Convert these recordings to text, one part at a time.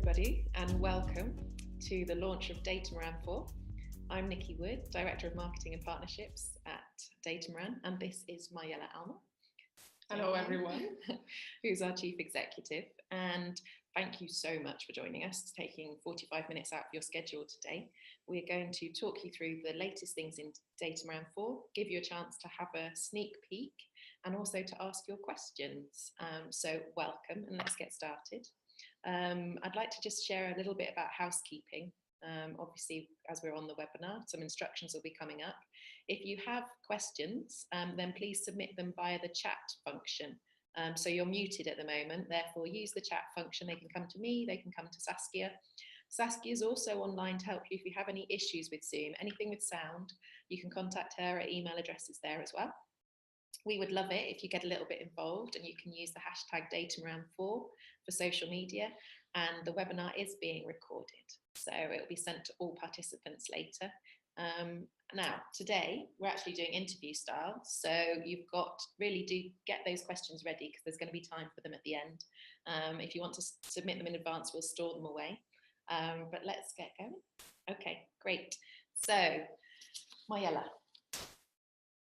everybody, and welcome to the launch of Datamaran 4. I'm Nikki Wood, Director of Marketing and Partnerships at Datamaran, and this is Marjella Alma. Hello everyone. Who's our Chief Executive, and thank you so much for joining us, taking 45 minutes out of your schedule today. We're going to talk you through the latest things in Datamaran 4, give you a chance to have a sneak peek, and also to ask your questions. So welcome, and let's get started. I'd like to just share a little bit about housekeeping. Obviously, as we're on the webinar, some instructions will be coming up. If you have questions, then please submit them via the chat function. So you're muted at the moment, therefore use the chat function. They can come to me, they can come to Saskia. Saskia is also online to help you if you have any issues with Zoom, anything with sound. You can contact her, her email address is there as well. We would love it if you get a little bit involved, and you can use the hashtag Datamaran4 for social media, and the webinar is being recorded, so it will be sent to all participants later. Now, today we're actually doing interview style, so you've got, really do get those questions ready because there's going to be time for them at the end. If you want to submit them in advance, we'll store them away, but let's get going. Okay, great. So, Marjella,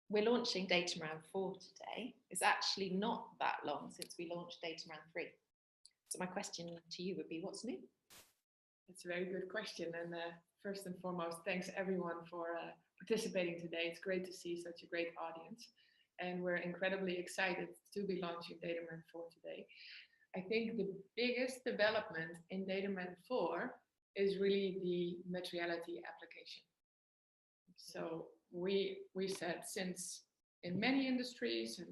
we're launching Datamaran 4 today. It's actually not that long since we launched Datamaran 3. So my question to you would be, what's new? It's a very good question, and first and foremost, thanks everyone for participating today. It's great to see such a great audience, and we're incredibly excited to be launching Datamaran 4 today. I think the biggest development in Datamaran 4 is really the Materiality Application. So we said, since in many industries and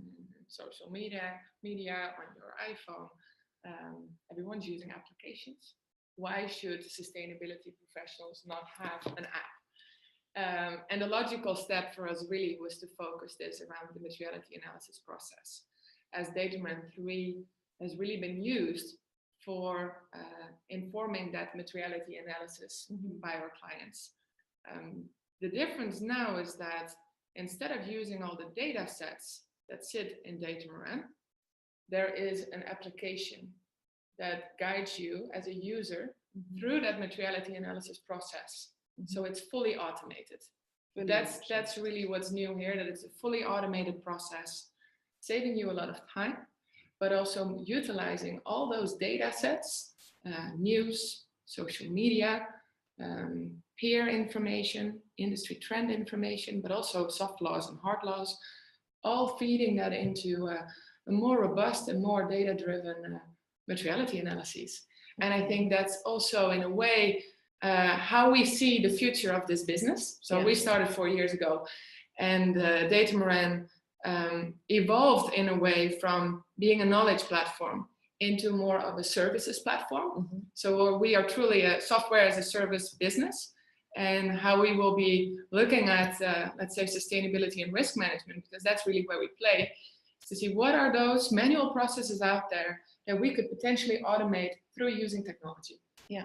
social media on your iPhone, everyone's using applications. Why should sustainability professionals not have an app? And the logical step for us really was to focus this around the materiality analysis process, as Datamaran 3 has really been used for informing that materiality analysis by our clients. The difference now is that instead of using all the data sets that sit in Datamaran, there is an application that guides you as a user through that materiality analysis process. So it's fully automated. That's really what's new here, that it's a fully automated process, saving you a lot of time, but also utilizing all those data sets, news, social media, peer information, industry trend information, but also soft laws and hard laws, all feeding that into a more robust and more data-driven materiality analysis. And I think that's also, in a way, how we see the future of this business. So we started 4 years ago, and Datamaran evolved in a way from being a knowledge platform into more of a services platform. So we are truly a software as a service business, and how we will be looking at, let's say, sustainability and risk management, because that's really where we play, to see what are those manual processes out there that we could potentially automate through using technology. Yeah,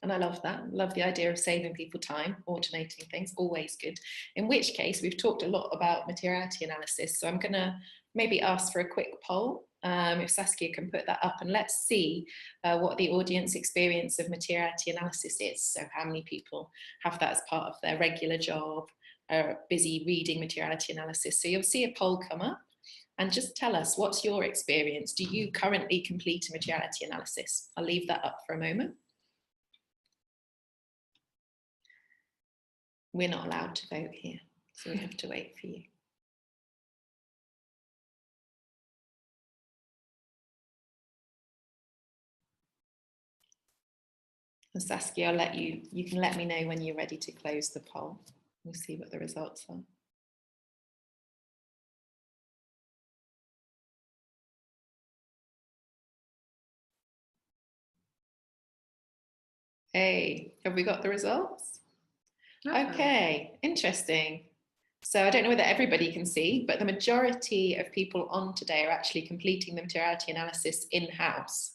and I love that. Love the idea of saving people time, automating things, always good. In which case, we've talked a lot about materiality analysis, so I'm going to maybe ask for a quick poll, if Saskia can put that up, and let's see what the audience experience of materiality analysis is. So how many people have that as part of their regular job, are busy reading materiality analysis. So you'll see a poll come up, and just tell us, what's your experience? Do you currently complete a materiality analysis? I'll leave that up for a moment. We're not allowed to vote here, so we have to wait for you. And Saskia, I'll let you can let me know when you're ready to close the poll. We'll see what the results are. Hey, have we got the results? Okay, interesting. So I don't know whether everybody can see, but the majority of people on today are actually completing the materiality analysis in-house.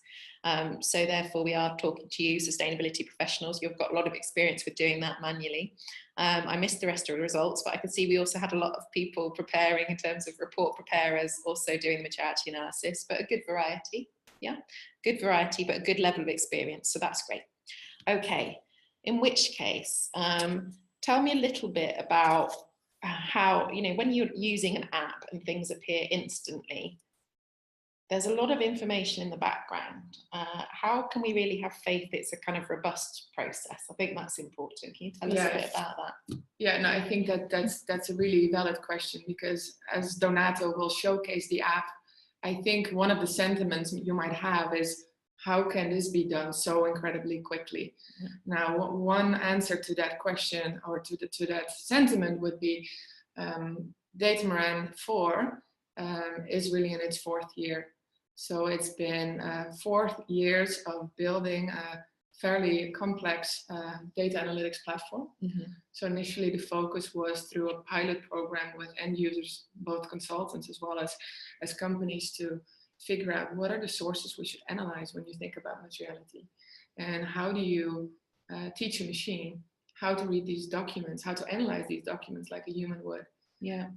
So therefore we are talking to you, sustainability professionals. You've got a lot of experience with doing that manually. I missed the rest of the results, but I could see we also had a lot of people preparing in terms of report preparers, also doing the materiality analysis, but a good variety. Yeah, good variety, but a good level of experience. So that's great. Okay, in which case, tell me a little bit about how, you know, when you're using an app and things appear instantly, there's a lot of information in the background. How can we really have faith it's a kind of robust process? I think that's important. Can you tell us a bit about that? Yeah, no, I think that's a really valid question, because as Donato will showcase the app, I think one of the sentiments you might have is, how can this be done so incredibly quickly? Now, one answer to that question, or to that sentiment, would be Datamaran 4 is really in its 4th year. So it's been 4 years of building a fairly complex data analytics platform. So initially the focus was through a pilot program with end users, both consultants as well as companies, to figure out what are the sources we should analyze when you think about materiality, and how do you teach a machine how to read these documents, how to analyze these documents like a human would. Yeah.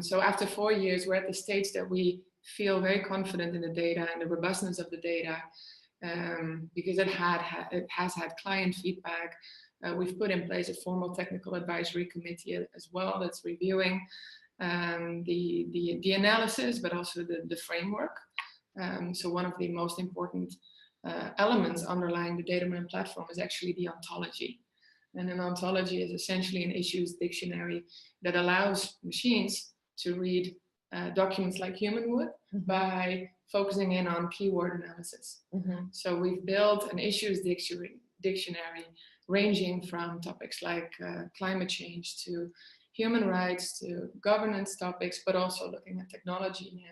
So after 4 years, we're at the stage that we feel very confident in the data and the robustness of the data, because it has had client feedback. We've put in place a formal technical advisory committee as well that's reviewing the analysis, but also the framework. So one of the most important elements underlying the Datamaran platform is actually the ontology. And an ontology is essentially an issues dictionary that allows machines to read documents like human would, by focusing in on keyword analysis. So we've built an issues dictionary ranging from topics like climate change to human rights to governance topics, but also looking at technology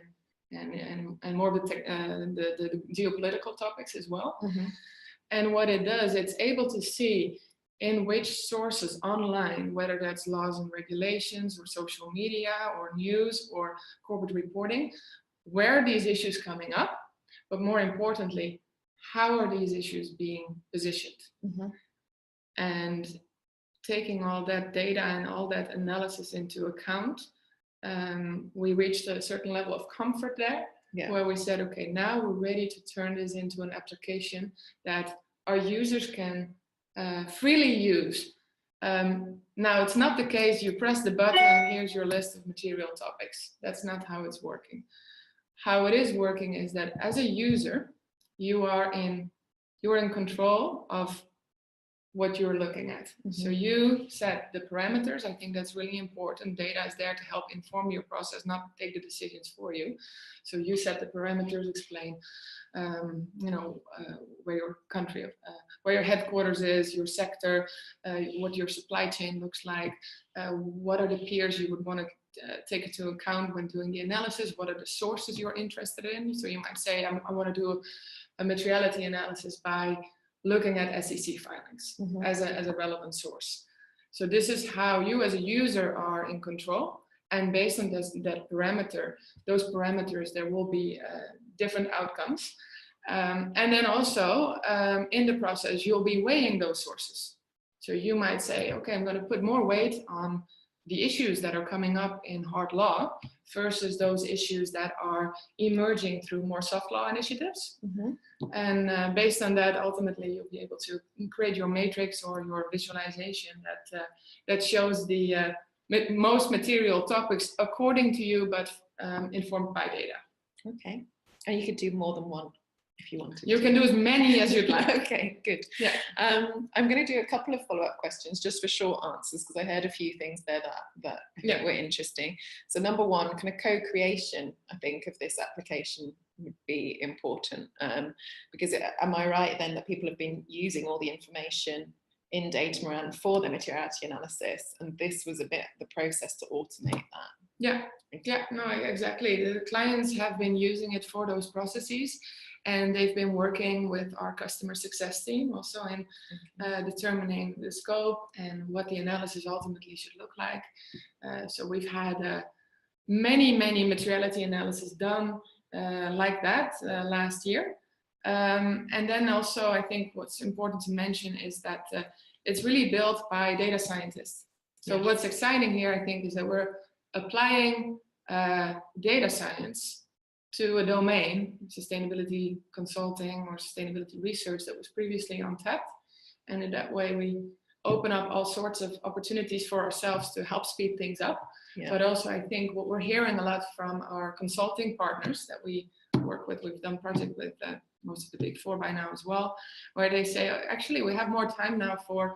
and more the geopolitical topics as well. And what it does, it's able to see in which sources online, whether that's laws and regulations or social media or news or corporate reporting, where are these issues coming up, but more importantly, how are these issues being positioned? And taking all that data and all that analysis into account, we reached a certain level of comfort there, where we said, okay, now we're ready to turn this into an application that our users can freely use. Now, it's not the case you press the button and here's your list of material topics. That's not how it's working. How it is working is that as a user, you're in control of what you're looking at. So you set the parameters. I think that's really important. Data is there to help inform your process, not take the decisions for you. So you set the parameters, explain where your country, where your headquarters is, your sector, what your supply chain looks like, what are the peers you would want to take into account when doing the analysis, what are the sources you're interested in. So you might say, I want to do a materiality analysis by looking at SEC filings as a relevant source. So this is how you as a user are in control. And based on that parameter, those parameters, there will be different outcomes. And then also in the process, you'll be weighing those sources. So you might say, okay, I'm going to put more weight on the issues that are coming up in hard law versus those issues that are emerging through more soft law initiatives. And based on that, ultimately, you'll be able to create your matrix or your visualization that shows the most material topics according to you, but informed by data. Okay. And you could do more than one if you wanted. You can do as many as you'd like. Okay, good. Yeah. I'm going to do a couple of follow-up questions just for short answers, because I heard a few things there that I think were interesting. So number one, kind of co-creation, I think, of this application would be important, because am I right then that people have been using all the information in Datamaran for their materiality analysis, and this was a bit the process to automate that? Yeah, no, exactly. The clients have been using it for those processes, and they've been working with our customer success team also in determining the scope and what the analysis ultimately should look like. So we've had many materiality analysis done like that last year. And then also, I think what's important to mention is that it's really built by data scientists. So what's exciting here, I think, is that we're applying data science to a domain, sustainability consulting or sustainability research, that was previously untapped. And in that way, we open up all sorts of opportunities for ourselves to help speed things up. Yeah. But also, I think what we're hearing a lot from our consulting partners that we work with, we've done projects with most of the big four by now as well, where they say, actually, we have more time now for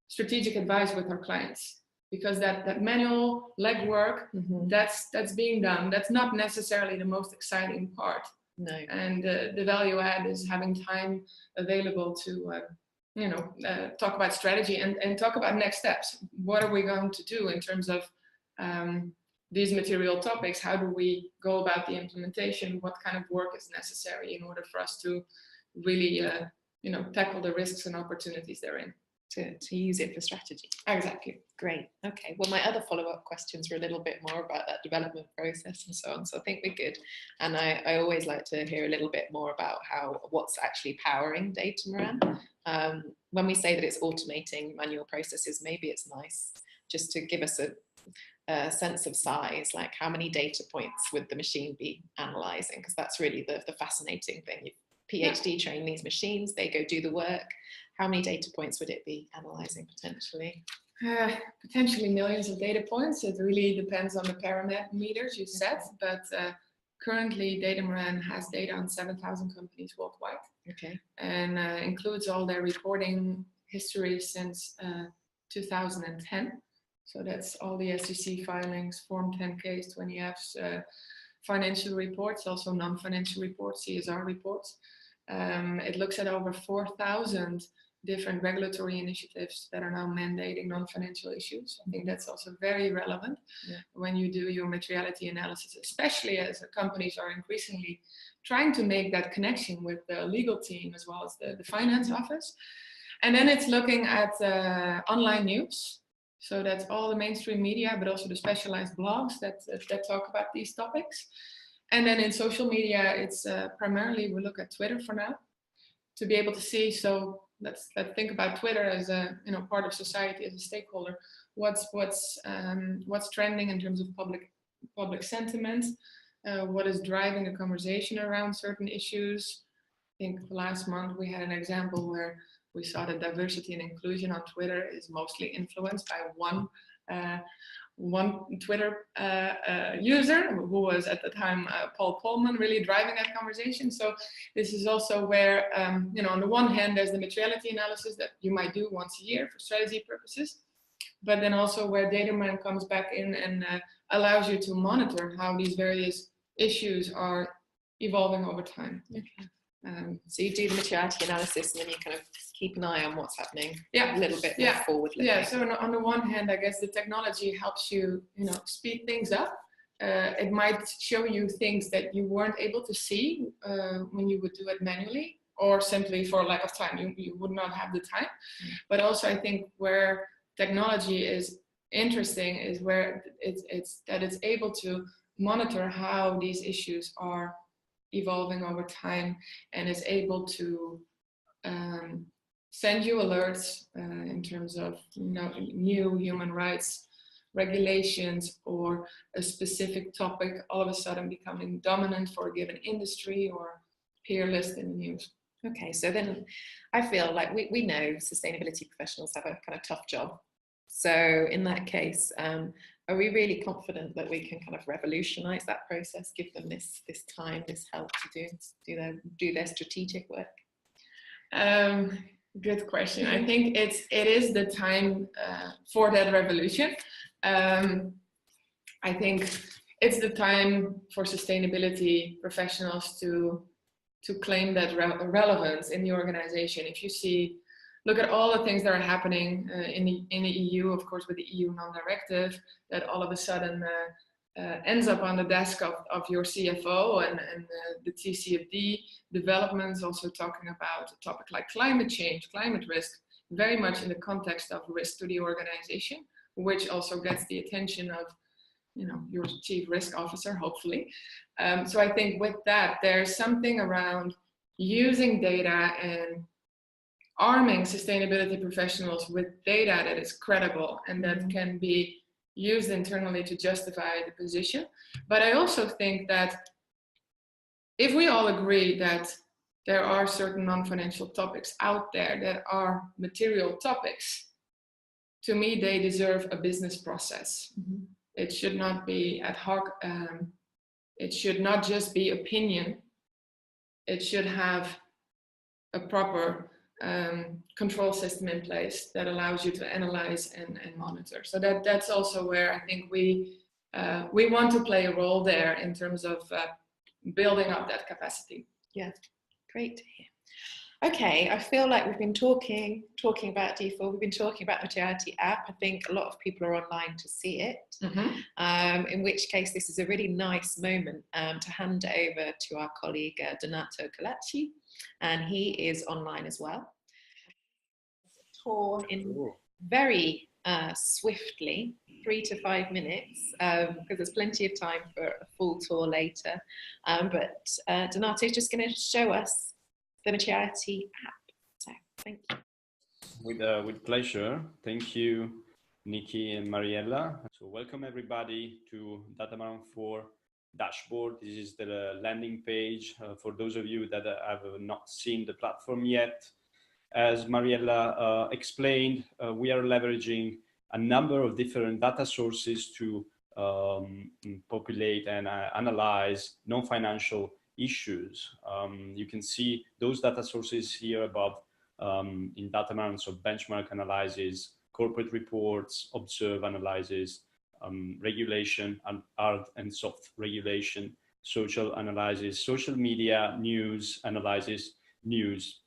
strategic advice with our clients. Because that manual legwork, that's being done. That's not necessarily the most exciting part. No. And the value add is having time available to, talk about strategy and talk about next steps. What are we going to do in terms of these material topics? How do we go about the implementation? What kind of work is necessary in order for us to really, tackle the risks and opportunities therein? To use it for strategy. Exactly. Great. Okay. Well, my other follow-up questions were a little bit more about that development process and so on. So I think we're good. And I always like to hear a little bit more about what's actually powering Datamaran. When we say that it's automating manual processes, maybe it's nice just to give us a sense of size, like how many data points would the machine be analyzing? Because that's really the fascinating thing. You PhD train these machines, they go do the work. How many data points would it be analyzing potentially? Potentially millions of data points. It really depends on the parameters you set, but currently Datamaran has data on 7,000 companies worldwide. Okay. And includes all their reporting history since 2010. So that's all the SEC filings, Form 10Ks, 20Fs, financial reports, also non-financial reports, CSR reports. It looks at over 4,000 different regulatory initiatives that are now mandating non-financial issues. I think that's also very relevant when you do your materiality analysis, especially as companies are increasingly trying to make that connection with the legal team as well as the finance office. And then it's looking at online news. So that's all the mainstream media, but also the specialized blogs that talk about these topics. And then in social media, it's primarily we look at Twitter for now to be able to see. So let's think about Twitter as a part of society, as a stakeholder. What's trending in terms of public sentiment? What is driving the conversation around certain issues? I think last month we had an example where we saw that diversity and inclusion on Twitter is mostly influenced by one Twitter user who was at the time Paul Polman, really driving that conversation. So this is also where, on the one hand, there's the materiality analysis that you might do once a year for strategy purposes, but then also where Datamaran comes back in and allows you to monitor how these various issues are evolving over time. Okay. So you do the materiality analysis and then you kind of keep an eye on what's happening a little bit more forward looking. Yeah, so on the one hand, I guess the technology helps you, speed things up. It might show you things that you weren't able to see when you would do it manually, or simply for lack of time, you would not have the time. But also I think where technology is interesting is where it's able to monitor how these issues are evolving over time, and is able to send you alerts in terms of new human rights regulations or a specific topic all of a sudden becoming dominant for a given industry or peer list in the news. Okay, so then I feel like we know sustainability professionals have a kind of tough job. So in that case, are we really confident that we can kind of revolutionize that process, give them this time, this help to do their strategic work? Good question. I think it is the time for that revolution. I think it's the time for sustainability professionals to claim that relevance in the organization. If you look at all the things that are happening in the EU, of course, with the EU non-directive, that all of a sudden ends up on the desk of your CFO and the TCFD developments, also talking about a topic like climate change, climate risk, very much in the context of risk to the organization, which also gets the attention of your chief risk officer, hopefully. So I think with that, there's something around using data and arming sustainability professionals with data that is credible and that can be used internally to justify the position. But I also think that if we all agree that there are certain non-financial topics out there that are material topics, to me, they deserve a business process. Mm-hmm. It should not be ad hoc. It should not just be opinion. It should have a proper control system in place that allows you to analyze and monitor. So that's also where I think we want to play a role there in terms of building up that capacity. Yeah, great to hear. Okay, I feel like we've been talking about D4, we've been talking about the Materiality app. I think a lot of people are online to see it, mm-hmm. In which case this is a really nice moment to hand over to our colleague Donato Colacci, and he is online as well. Tour in very swiftly, 3 to 5 minutes, because there's plenty of time for a full tour later. But Donato is just going to show us the Materiality app. So, thank you. With pleasure. Thank you, Nikki and Marjella. So welcome everybody to Datamaran 4 dashboard. This is the landing page for those of you that have not seen the platform yet. As Marjella explained, we are leveraging a number of different data sources to populate and analyze non-financial issues. You can see those data sources here above in Datamaran, so benchmark analysis, corporate reports, observe analysis, regulation and hard and soft regulation, social analysis, social media, news analysis, news,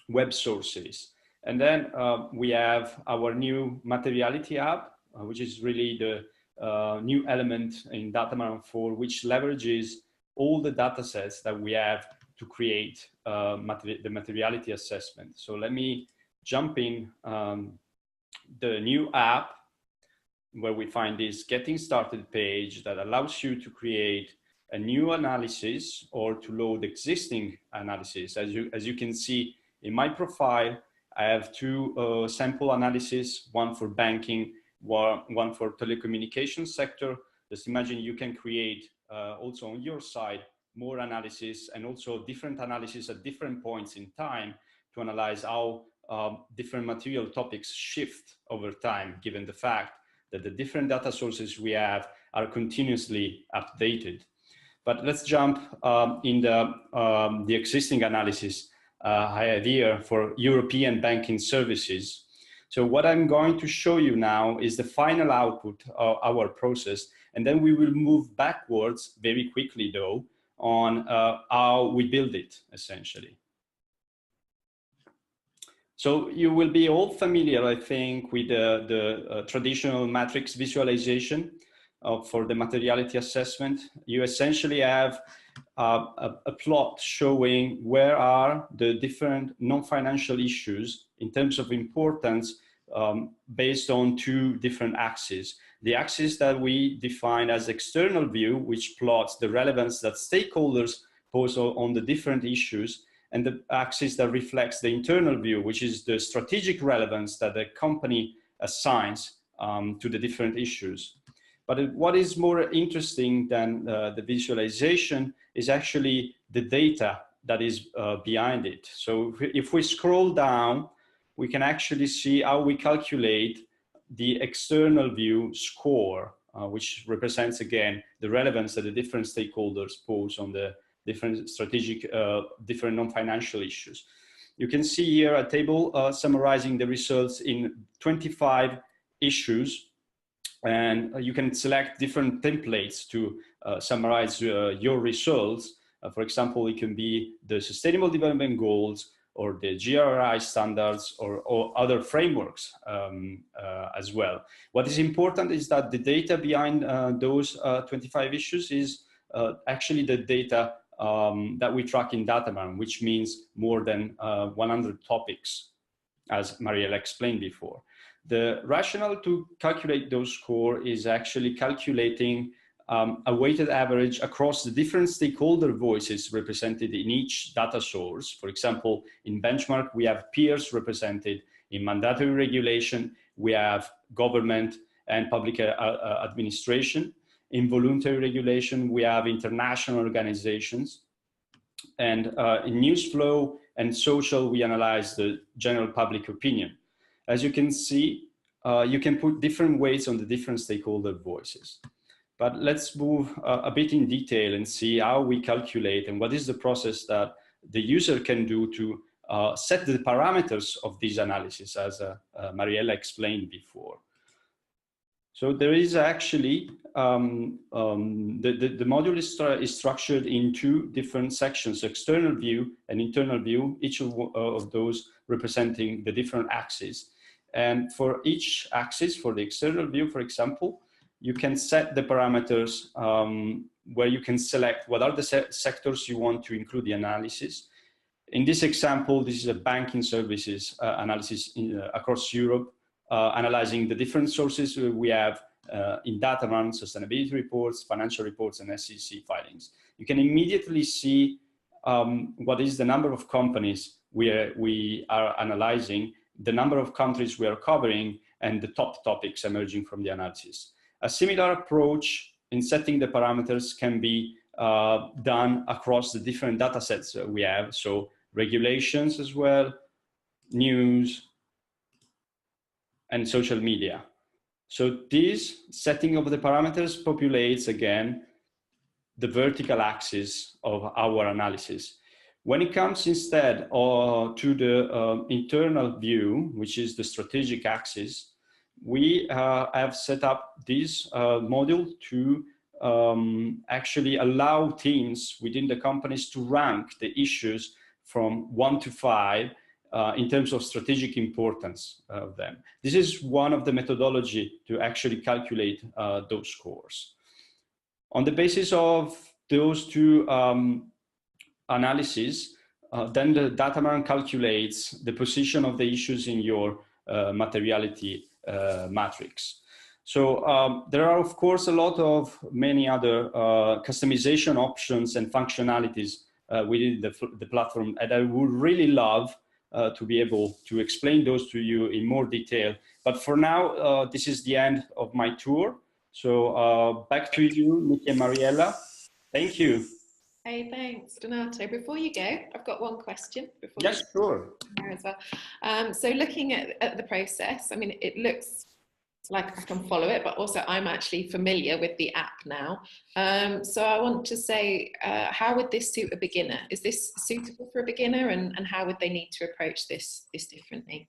web sources. And then we have our new Materiality app, which is really the new element in Datamaran 4, which leverages all the data sets that we have to create the materiality assessment. So let me jump in the new app where we find this getting started page that allows you to create a new analysis or to load existing analysis. As you can see in my profile, I have 2 sample analysis, one for banking, one for telecommunications sector. Just imagine you can create also on your side more analysis and also different analysis at different points in time to analyze how different material topics shift over time, given the fact that the different data sources we have are continuously updated. But let's jump in the existing analysis I have here for European banking services. So what I'm going to show you now is the final output of our process, and then we will move backwards very quickly though on how we build it essentially. So you will be all familiar, I think, with the traditional matrix visualization for the materiality assessment. You essentially have a plot showing where are the different non-financial issues in terms of importance based on 2 different axes. The axis that we define as external view, which plots the relevance that stakeholders pose on the different issues, and the axis that reflects the internal view, which is the strategic relevance that the company assigns to the different issues. But what is more interesting than the visualization is actually the data that is behind it. So if we scroll down, we can actually see how we calculate the external view score, which represents again the relevance that the different stakeholders pose on the different strategic, different non-financial issues. You can see here a table summarizing the results in 25 issues, and you can select different templates to summarize your results. For example, it can be the Sustainable Development Goals or the GRI standards or other frameworks as well. What is important is that the data behind those 25 issues is actually the data that we track in Datamaran, which means more than 100 topics, as Marjella explained before. The rationale to calculate those scores is actually calculating a weighted average across the different stakeholder voices represented in each data source. For example, in benchmark, we have peers represented. In mandatory regulation, we have government and public administration. In voluntary regulation, we have international organizations. And in news flow and social, we analyze the general public opinion. As you can see, you can put different weights on the different stakeholder voices. But let's move a bit in detail and see how we calculate and what is the process that the user can do to set the parameters of these analysis, as Marjella explained before. So there is actually, the module is structured in two different sections, external view and internal view, each of those representing the different axes. And for each axis, for the external view, for example, you can set the parameters where you can select what are the sectors you want to include the analysis. In this example, this is a banking services analysis across Europe, analyzing the different sources we have in Datamaran, sustainability reports, financial reports, and SEC filings. You can immediately see what is the number of companies we are analyzing, the number of countries we are covering, and the top topics emerging from the analysis. A similar approach in setting the parameters can be done across the different data sets we have, so regulations as well, news, and social media. So this setting of the parameters populates, again, the vertical axis of our analysis. When it comes instead to the internal view, which is the strategic axis, we have set up this module to actually allow teams within the companies to rank the issues from 1 to 5 in terms of strategic importance of them. This is one of the methodology to actually calculate those scores. On the basis of those two analyses, then the Datamaran calculates the position of the issues in your materiality matrix. So there are, of course, a lot of many other customization options and functionalities within the platform, and I would really love to be able to explain those to you in more detail. But for now, this is the end of my tour. So back to you, Nicky and Marjella. Thank you. Hey, thanks, Donato. Before you go, I've got one question. Yes, sure. As well. So looking at the process, I mean, it looks like I can follow it, but also I'm actually familiar with the app now. So I want to say, how would this suit a beginner? Is this suitable for a beginner, and how would they need to approach this differently?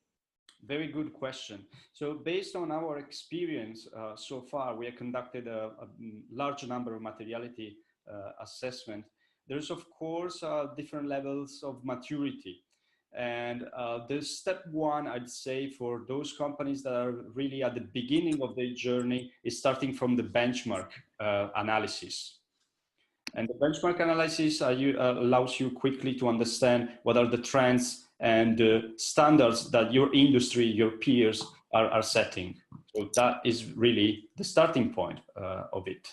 Very good question. So based on our experience so far, we have conducted a large number of materiality assessment. There's, of course, different levels of maturity. And the step one, I'd say, for those companies that are really at the beginning of their journey is starting from the benchmark analysis. And the benchmark analysis allows you quickly to understand what are the trends and the standards that your industry, your peers are setting. So that is really the starting point of it.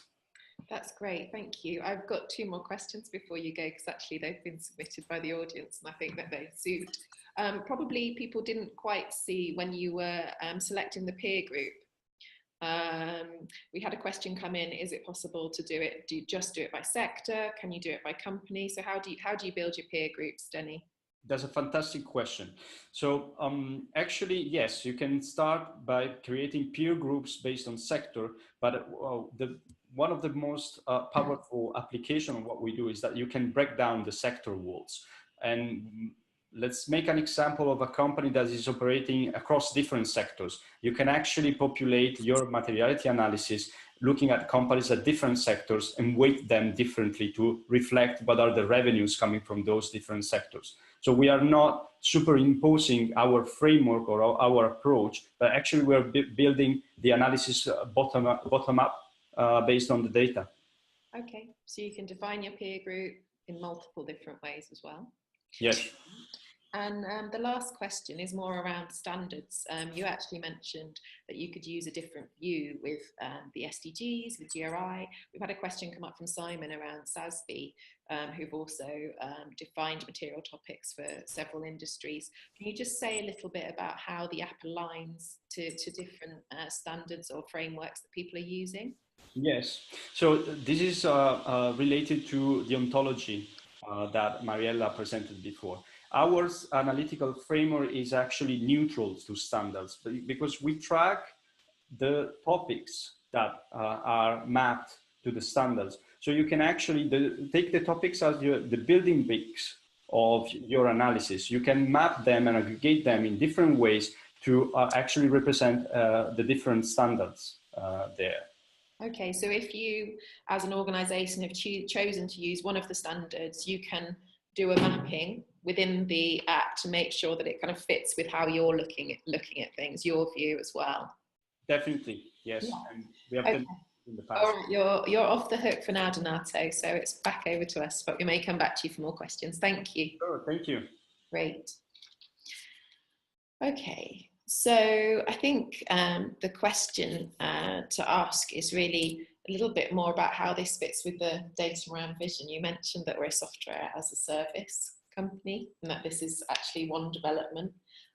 That's great, thank you. I've got 2 more questions before you go, because actually they've been submitted by the audience and I think that they suit. Probably people didn't quite see when you were selecting the peer group. We had a question come in, is it possible to do it, just do it by sector? Can you do it by company? So how do you build your peer groups, Denny? That's a fantastic question. So actually, yes, you can start by creating peer groups based on sector, but one of the most powerful application of what we do is that you can break down the sector walls. And let's make an example of a company that is operating across different sectors. You can actually populate your materiality analysis looking at companies at different sectors and weight them differently to reflect what are the revenues coming from those different sectors. So we are not superimposing our framework or our approach, but actually we're building the analysis bottom up based on the data. Okay, so you can define your peer group in multiple different ways as well. Yes. And the last question is more around standards. You actually mentioned that you could use a different view with the SDGs, with GRI. We've had a question come up from Simon around SASB, who've also defined material topics for several industries. Can you just say a little bit about how the app aligns to different standards or frameworks that people are using? Yes, so this is related to the ontology. that Marjella presented before. Our analytical framework is actually neutral to standards because we track the topics that are mapped to the standards. So you can actually take the topics as the building bricks of your analysis. You can map them and aggregate them in different ways to actually represent the different standards there. Okay, so if you, as an organization, have chosen to use one of the standards, you can do a mapping within the app to make sure that it kind of fits with how you're looking at things, your view as well. Definitely, yes. Yeah. And we have done in the past. All right, you're off the hook for now, Donato, so it's back over to us, but we may come back to you for more questions. Thank you. Sure, thank you. Great. Okay, so I think the question to ask is really a little bit more about how this fits with the Datamaran vision. You mentioned that we're a software as a service company and that this is actually one development.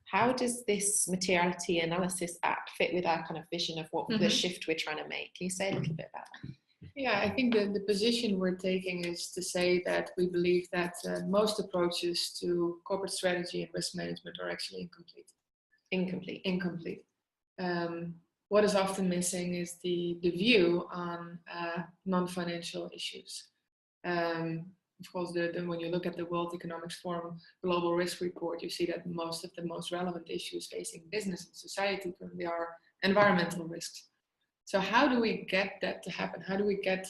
How does this materiality analysis app fit with our kind of vision of what the shift we're trying to make? Can you say a little bit about that? Yeah, I think the position we're taking is to say that we believe that most approaches to corporate strategy and risk management are actually incomplete. Incomplete. What is often missing is the view on non-financial issues. Of course, when you look at the World Economic Forum Global Risk Report, you see that most of the most relevant issues facing business and society currently are environmental risks. So how do we get that to happen? How do we get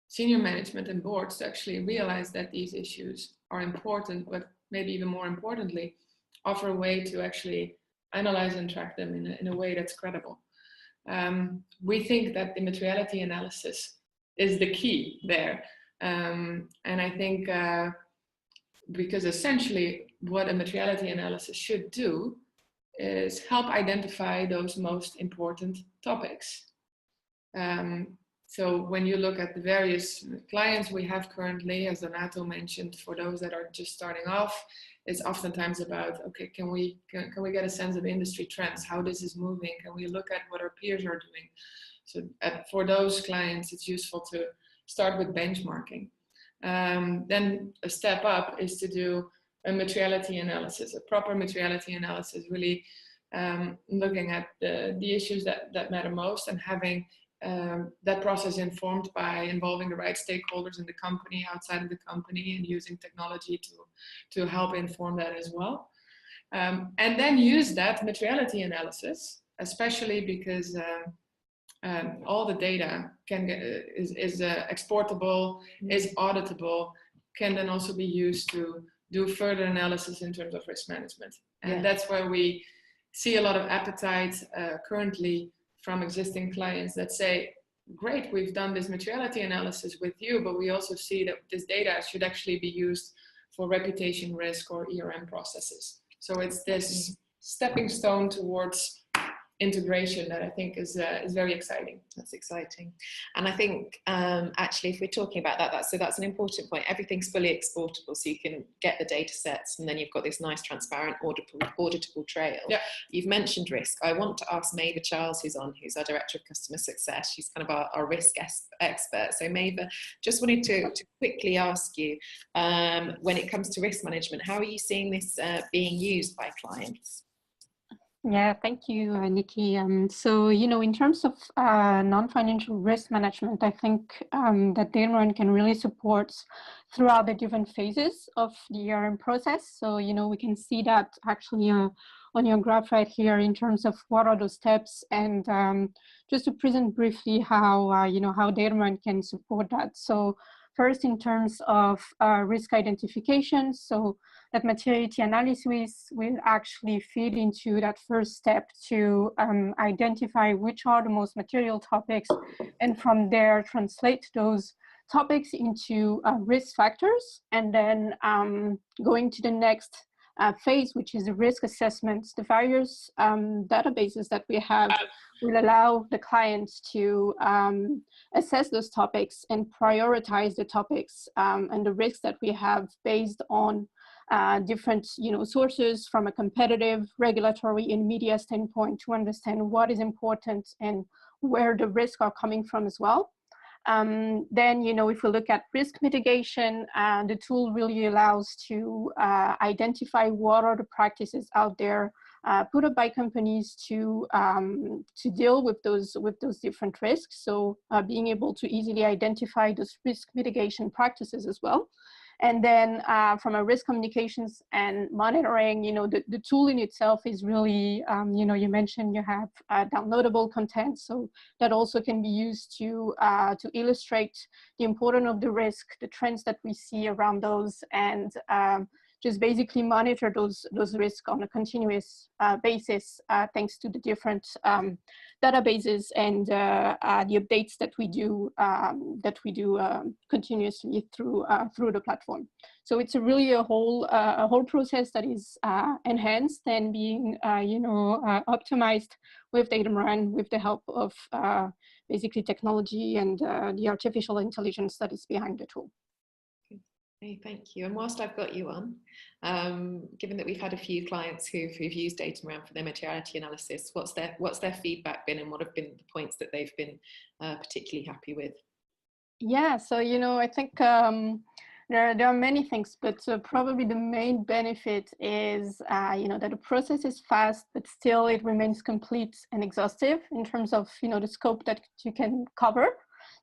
senior management and boards to actually realize that these issues are important, but maybe even more importantly, offer a way to actually analyze and track them in a way that's credible? We think that the materiality analysis is the key there. And I think because essentially what a materiality analysis should do is help identify those most important topics. So when you look at the various clients we have currently, as Donato mentioned, for those that are just starting off, it's oftentimes about, okay, can we get a sense of industry trends, how this is moving? Can we look at what our peers are doing? So for those clients, it's useful to start with benchmarking. Then a step up is to do a materiality analysis, a proper materiality analysis, really looking at the issues that matter most and having that process informed by involving the right stakeholders in the company, outside of the company, and using technology to help inform that as well. And then use that materiality analysis, especially because all the data is exportable, is auditable, can then also be used to do further analysis in terms of risk management. And that's where we see a lot of appetite currently from existing clients that say, great, we've done this materiality analysis with you, but we also see that this data should actually be used for reputation risk or ERM processes. So it's this stepping stone towards integration that I think is very exciting. That's exciting. And I think actually if we're talking about that, that's an important point. Everything's fully exportable, so you can get the data sets and then you've got this nice transparent auditable trail. Yeah. You've mentioned risk. I want to ask Maeva Charles, who's our Director of Customer Success. She's kind of our risk expert. So Maeva, just wanted to quickly ask you, when it comes to risk management, how are you seeing this being used by clients? Yeah, thank you, Nikki. So, in terms of non-financial risk management, I think that Datamaran can really support throughout the different phases of the ERM process. So, we can see that actually on your graph right here in terms of what are those steps, and just to present briefly how, how Datamaran can support that. So first, in terms of risk identification, so that materiality analysis will actually feed into that first step to identify which are the most material topics, and from there translate those topics into risk factors, and then going to the next phase, which is the risk assessments. The various databases that we have will allow the clients to assess those topics and prioritize the topics and the risks that we have based on different sources from a competitive, regulatory, and media standpoint to understand what is important and where the risks are coming from as well. Then, if we look at risk mitigation, the tool really allows to identify what are the practices out there put up by companies to deal with those different risks. So being able to easily identify those risk mitigation practices as well. And then from a risk communications and monitoring, the tool in itself is really, you mentioned you have downloadable content. So that also can be used to illustrate the importance of the risk, the trends that we see around those, and just basically monitor those risks on a continuous basis, thanks to the different databases and the updates that we do continuously through the platform. So it's really a whole process that is enhanced and being optimized with Datamaran with the help of basically technology and the artificial intelligence that is behind the tool. Okay, thank you. And whilst I've got you on, given that we've had a few clients who've used Datamaran for their materiality analysis, what's their feedback been, and what have been the points that they've been particularly happy with? Yeah, so I think there are many things, but probably the main benefit is that the process is fast, but still it remains complete and exhaustive in terms of the scope that you can cover.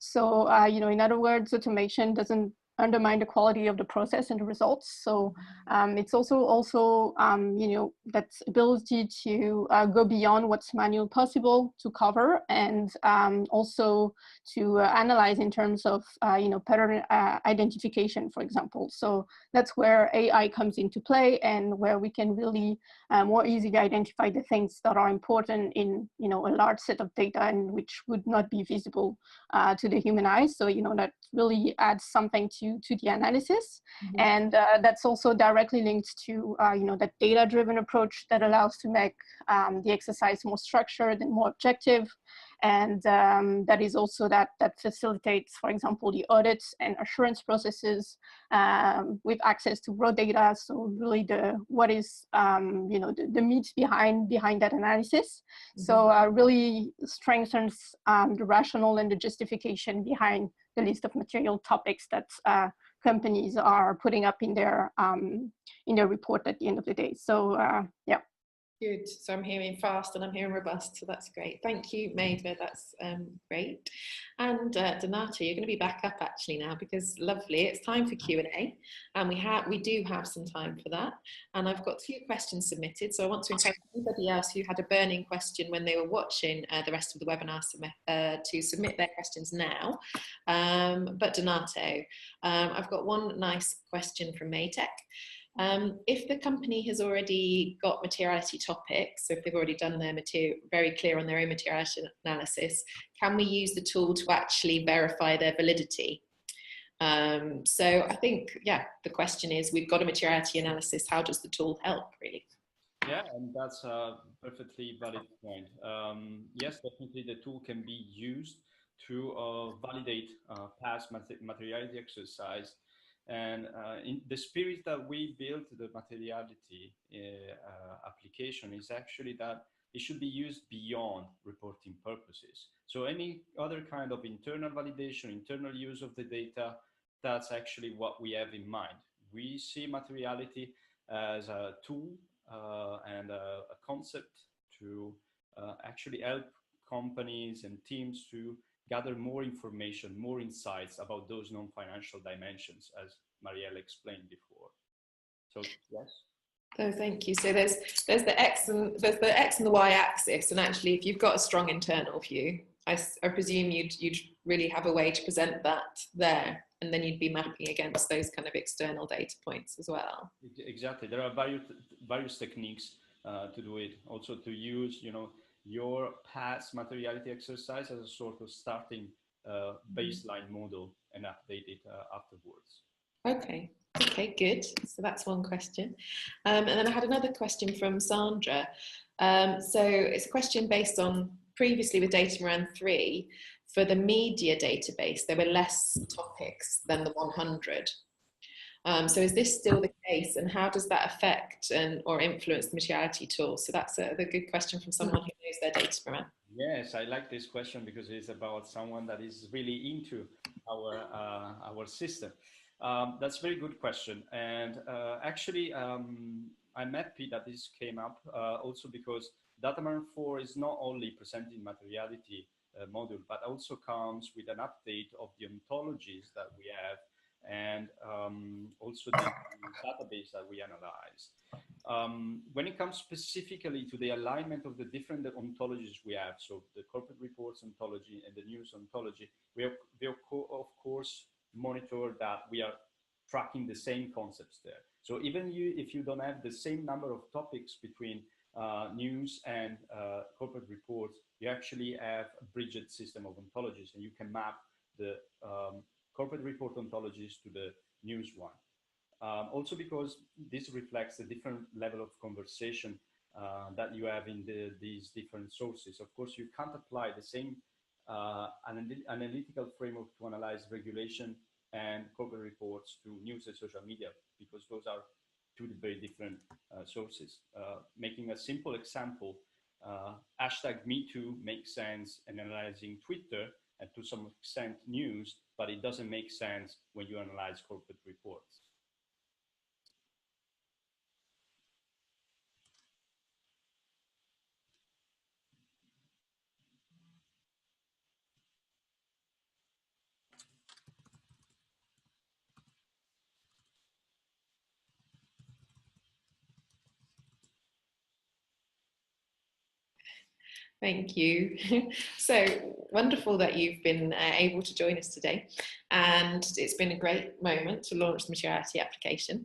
So in other words, automation doesn't undermine the quality of the process and the results. So it's also that ability to go beyond what's manual possible to cover, and also to analyze in terms of pattern identification, for example. So that's where AI comes into play, and where we can really more easily identify the things that are important in a large set of data and which would not be visible to the human eye. So that really adds something to the analysis. Mm-hmm. And that's also directly linked to that data-driven approach that allows to make the exercise more structured and more objective. And that is also that facilitates, for example, the audits and assurance processes with access to raw data. So really the meat behind that analysis. Mm-hmm. So really strengthens the rationale and the justification behind the list of material topics that companies are putting up in their report at the end of the day. So yeah. Good. So I'm hearing fast and I'm hearing robust. So that's great. Thank you, Maida. That's great. And Donato, you're going to be back up actually now, because lovely. It's time for Q&A, and we do have some time for that. And I've got 2 questions submitted. So I want to encourage anybody else who had a burning question when they were watching the rest of the webinar to submit their questions now. But Donato, I've got one nice question from Maytech. If the company has already got materiality topics, so if they've already done their very clear on their own materiality analysis, can we use the tool to actually verify their validity? So I think, yeah, the question is, we've got a materiality analysis, how does the tool help, really? Yeah, and that's a perfectly valid point. Yes, definitely the tool can be used to validate past materiality exercise. And in the spirit that we built the materiality application is actually that it should be used beyond reporting purposes. So any other kind of internal validation, internal use of the data, that's actually what we have in mind. We see materiality as a tool and a concept to actually help companies and teams to gather more information, more insights about those non-financial dimensions, as Marjella explained before. So yes. So thank you. So there's the X and the Y axis, and actually, if you've got a strong internal view, I presume you'd really have a way to present that there, and then you'd be mapping against those kind of external data points as well. Exactly. There are various techniques to do it. Also to use, your past materiality exercise as a sort of starting baseline model and update it afterwards. Okay, good. So that's one question. And then I had another question from Sandra. So it's a question based on previously with Datamaran 3, for the media database, there were less topics than the 100. So is this still the case, and how does that affect or influence the materiality tool? So that's a good question from someone who knows their Datamaran. Yes, I like this question because it's about someone that is really into our system. That's a very good question. And actually, I'm happy that this came up also because Datamaran 4 is not only presenting materiality module, but also comes with an update of the ontologies that we have and also the database that we analyze. When it comes specifically to the alignment of the different ontologies we have, so the corporate reports ontology and the news ontology, we of course monitor that we are tracking the same concepts there. So even if you don't have the same number of topics between news and corporate reports, you actually have a bridged system of ontologies, and you can map the corporate report ontologies to the news one. Also because this reflects a different level of conversation that you have in these different sources. Of course, you can't apply the same analytical framework to analyze regulation and corporate reports to news and social media, because those are two very different sources. Making a simple example, hashtag #MeToo makes sense in analyzing Twitter and to some extent news, but it doesn't make sense when you analyze corporate reports. Thank you. So wonderful that you've been able to join us today. And it's been a great moment to launch the Materiality application.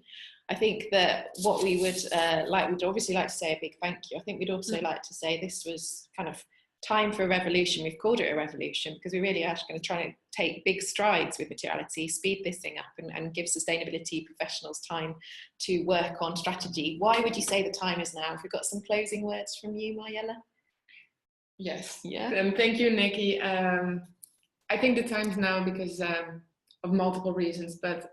I think that what we would we'd obviously like to say a big thank you. I think we'd also like to say this was kind of time for a revolution. We've called it a revolution because we really are going to try to take big strides with materiality, speed this thing up and give sustainability professionals time to work on strategy. Why would you say the time is now? Have we got some closing words from you, Marjella? Yes. Yeah. Thank you, Nikki. I think the time's now because of multiple reasons, but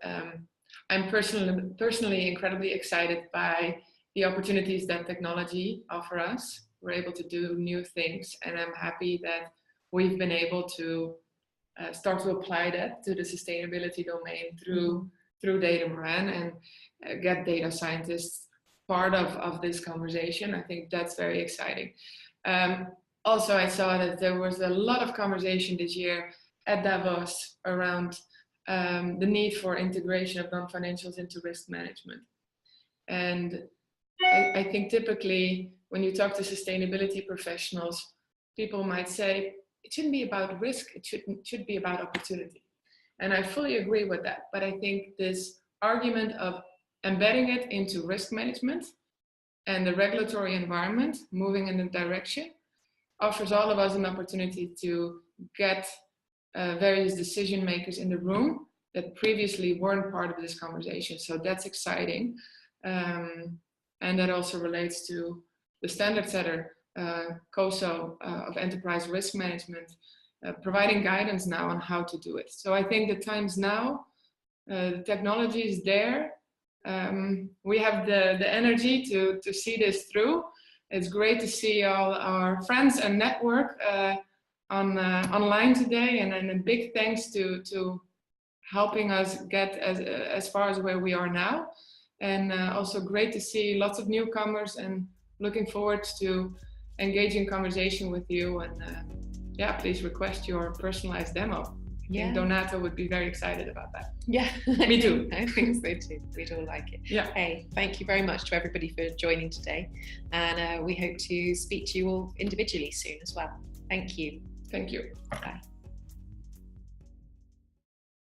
I'm personally incredibly excited by the opportunities that technology offer us. We're able to do new things, and I'm happy that we've been able to start to apply that to the sustainability domain through Datamaran and get data scientists part of this conversation. I think that's very exciting. Also, I saw that there was a lot of conversation this year at Davos around the need for integration of non-financials into risk management. And I think typically when you talk to sustainability professionals, people might say, it shouldn't be about risk, it should be about opportunity. And I fully agree with that. But I think this argument of embedding it into risk management and the regulatory environment, moving in that direction, offers all of us an opportunity to get various decision makers in the room that previously weren't part of this conversation. So that's exciting. And that also relates to the standard setter, COSO of enterprise risk management, providing guidance now on how to do it. So I think the time's now, the technology is there. We have the energy to see this through. It's great to see all our friends and network online today, and a big thanks to helping us get as far as where we are now. And also great to see lots of newcomers, and looking forward to engaging conversation with you. And yeah, please request your personalized demo. I think Donato would be very excited about that. Yeah, me too. I think so too. We'd all like it. Yeah. Hey, thank you very much to everybody for joining today. And we hope to speak to you all individually soon as well. Thank you. Thank you. Bye.